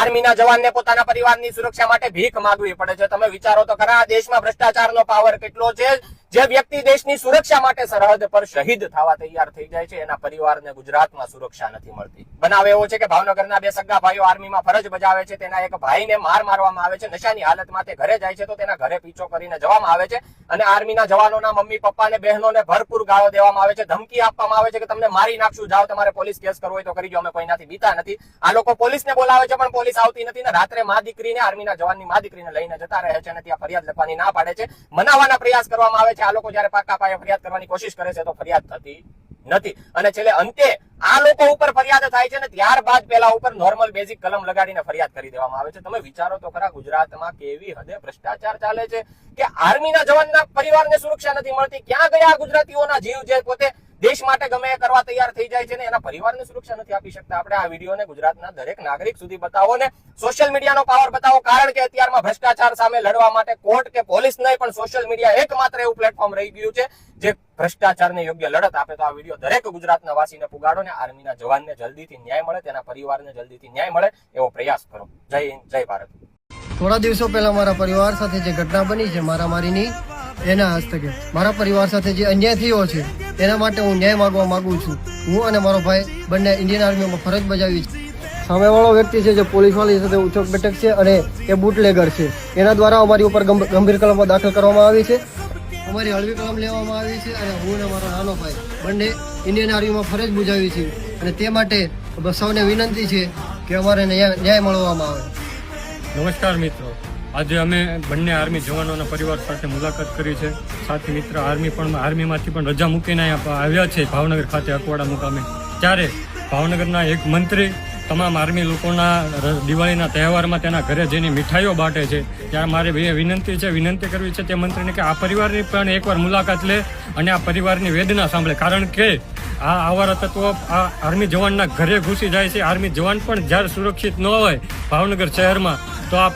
આર્મીના જવાનને પોતાના પરિવારની સુરક્ષા માટે ભીખ માંગવી પડે છે. તમે વિચારો તો ખરા, દેશમાં ભ્રષ્ટાચારનો પાવર કેટલો છે. જે વ્યક્તિ દેશની સુરક્ષા માટે સરહદ પર શહીદ થવા તૈયાર થઈ જાય છે, એના પરિવારને ગુજરાતમાં સુરક્ષા નથી મળતી. બનાવ એવો છે કે ભાવનગરના બે સગા ભાઈઓ આર્મીમાં ફરજ બજાવે છે. તેના એક ભાઈને મારવામાં આવે છે. નશાની હાલતમાં તે ઘરે જાય છે તો તેના ઘરે પીછો કરીને જવામાં આવે છે અને આર્મીના જવાનોના મમ્મી પપ્પાને બહેનોને ભરપૂર ગાળો દેવામાં આવે છે, ધમકી આપવામાં આવે છે કે તમને મારી નાખશું, જાઓ તમારે પોલીસ કેસ કરવો હોય તો કરી દો, અમે કોઈનાથી બીતા નથી. આ લોકો પોલીસને બોલાવે છે પણ પોલીસ આવતી નથી ને રાત્રે મા દીકરીને, આર્મીના જવાનની મા દીકરીને લઈને જતા રહે છે અને ત્યાં ફરિયાદ લખવાની ના પાડે છે. મનાવવાના પ્રયાસ કરવામાં આવે છે. આ લોકો જયારે પાકા પાયે ફરિયાદ કરવાની કોશિશ કરે છે તો ફરિયાદ થતી નથી અને છેલ્લે અંતે આ લોકો ઉપર ફરિયાદ થાય છે ને ત્યારબાદ પેલા ઉપર નોર્મલ બેઝિક કલમ લગાડીને ફરિયાદ કરી દેવામાં આવે છે. તમે વિચારો તો ખરા, ગુજરાતમાં કેવી હદે ભ્રષ્ટાચાર ચાલે છે કે આર્મીના જવાનના પરિવારને સુરક્ષા નથી મળતી. ક્યાં ગયા ગુજરાતીઓના જીવ જે પોતે દેશ માટે ગમે એ કરવા તૈયાર થઈ જાય છે ને એના પરિવારને સુરક્ષા નથી આપી શકતા? આપણે આ વિડીયોને ગુજરાતના દરેક નાગરિક સુધી બતાવો ને સોશિયલ મીડિયાનો પાવર બતાવો, કારણ કે અત્યારમાં ભ્રષ્ટાચાર સામે લડવા માટે કોર્ટ કે પોલીસ નહીં પણ સોશિયલ મીડિયા એકમાત્ર એવું પ્લેટફોર્મ રહી ગયું છે જે ભ્રષ્ટાચારને યોગ્ય લડત આપે. તો આ વિડીયો દરેક ગુજરાતના વાસીને પુગાડો ને આર્મીના જવાનને જલ્દીથી ન્યાય મળે, તેના પરિવારને જલ્દીથી ન્યાય મળે એવો પ્રયાસ કરો. જય હિન્દ, જય ભારત. થોડા દિવસો પહેલા મારા પરિવાર સાથે જે ઘટના બની છે મારામારીની, એના હસ્તકે મારા પરિવાર સાથે જે અન્યાય થયો છે એના માટે હું ન્યાય માંગવા માંગુ છું. હું અને મારો ભાઈ બંને ઇન્ડિયન આર્મીમાં ફરજ બજાવી છે. સામેવાળો વ્યક્તિ છે જે પોલીસવાળી સાથે ઉચોક બેઠક છે અને એ બુટલેગર છે. એના દ્વારા અમારી ઉપર ગંભીર કલમો દાખલ કરવામાં આવી છે. અમારી હળવી કલમ લેવામાં આવી છે અને હું અને મારો નાનો ભાઈ બંને ઇન્ડિયન આર્મીમાં ફરજ બજાવી છે અને તે માટે સૌને વિનંતી છે કે અમારે ન્યાય મળવામાં આવે. નમસ્કાર મિત્રો, આજે અમે બંને આર્મી જવાનોના પરિવાર સાથે મુલાકાત કરી છે. સાથી મિત્ર આર્મીમાંથી પણ રજા મૂકીને અહીંયા આવ્યા છે ભાવનગર ખાતે અકવાડા મુકામે. ત્યારે ભાવનગરના એક મંત્રી તમામ આર્મી લોકોના દિવાળીના તહેવારમાં તેના ઘરે જઈને મીઠાઈઓ બાંટે છે. ત્યારે મારે વિનંતી કરવી છે તે મંત્રીને કે આ પરિવારની પણ એકવાર મુલાકાત લે અને આ પરિવારની વેદના સાંભળે, કારણ કે આ આવારા તત્વો આ આર્મી જવાનના ઘરે ઘૂસી જાય છે. આર્મી જવાન પણ જ્યારે સુરક્ષિત ન હોય ભાવનગર શહેરમાં તો આ